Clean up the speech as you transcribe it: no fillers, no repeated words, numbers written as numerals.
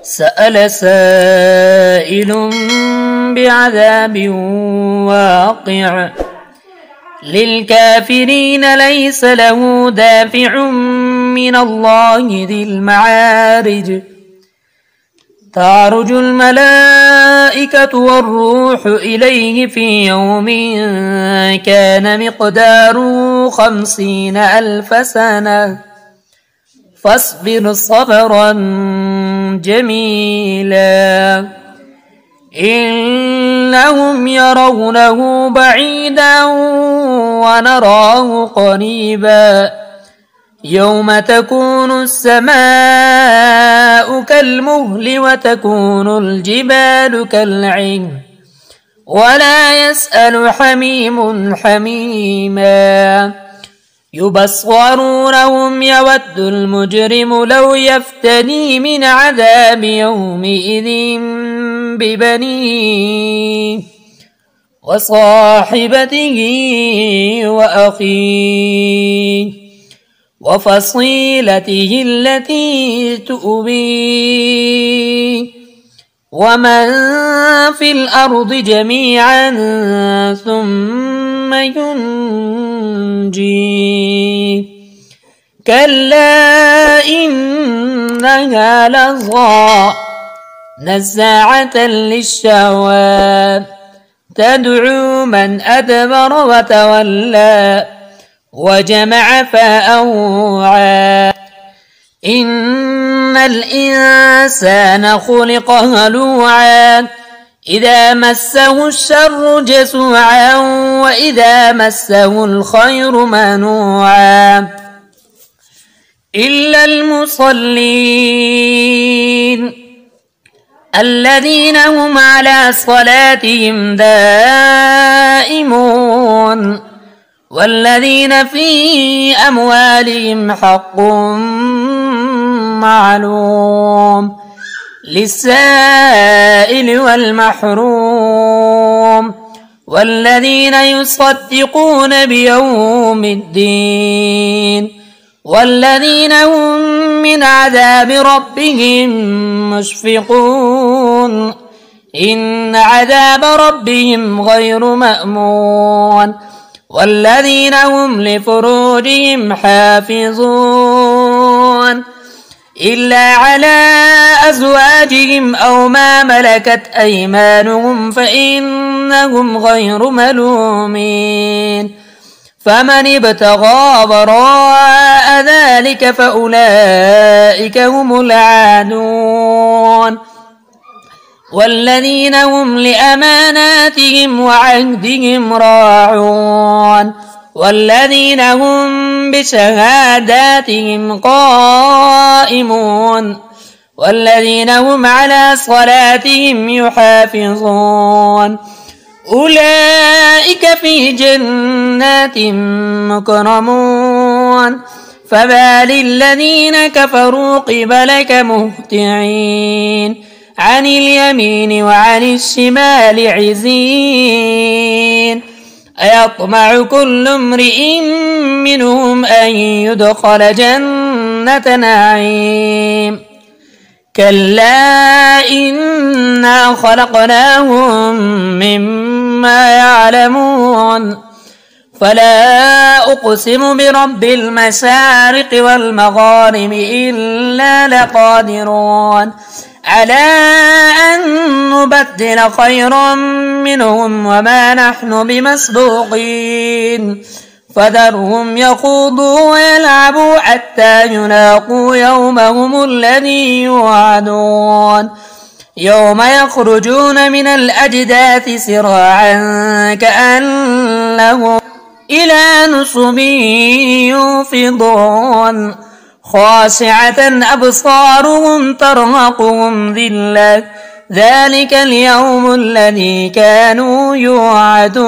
سأل سائل بعذاب واقع للكافرين ليس له دافع من الله ذي المعارج تعرج الملائكة والروح إليه في يوم كان مقداره 50,000 سنة فاصبر صبرا جميلا إنهم يرونه بعيدا ونراه قريبا يوم تكون السماء كالمهل وتكون الجبال كالعهن ولا يسأل حميم حميما يبصرونهم يود المجرم لو يفتدي من عذاب يومئذ ببنيه وصاحبته وأخيه وفصيلته التي تؤويه ومن في الأرض جميعا ثم ينجيه كلا إنها لظى نزاعة للشهوى تدعو من أدبر وتولى وجمع فأوعى إن الإنسان خلق هلوعا إذا مسه الشر جزوعا وإذا مسه الخير منوعا إلا المصلين الذين هم على صلاتهم دائمون والذين في أموالهم حق معلوم للسائل والمحروم والذين يصدقون بيوم الدين والذين هم من عذاب ربهم مشفقون إن عذاب ربهم غير مأمون والذين هم لفروجهم حافظون إلا على أزواجهم أو ما ملكت أيمانهم فإنهم غير ملومين فمن ابتغى وراء ذلك فأولئك هم العادون والذين هم لأماناتهم وعهدهم راعون والذين هم بشهاداتهم قائمون والذين هم على صلاتهم يحافظون أولئك في جنات مكرمون فبال الذين كفروا قبلك مهطعين عن اليمين وعن الشمال عزين أيطمع كل امرئ منهم أن يدخل جنة نعيم كلا إنا خلقناهم مما يعلمون فلا أقسم برب المشارق والمغارب إلا لقادرون على أن نبدل خيرا منهم وما نحن بمسبوقين فذرهم يخوضوا ويلعبوا حتى يلاقوا يومهم الذي يوعدون يوم يخرجون من الأجداث سراعا كأنهم إلى نصب يوفضون خاشعة أبصارهم ترهقهم ذلة ذلك اليوم الذي كانوا يوعدون.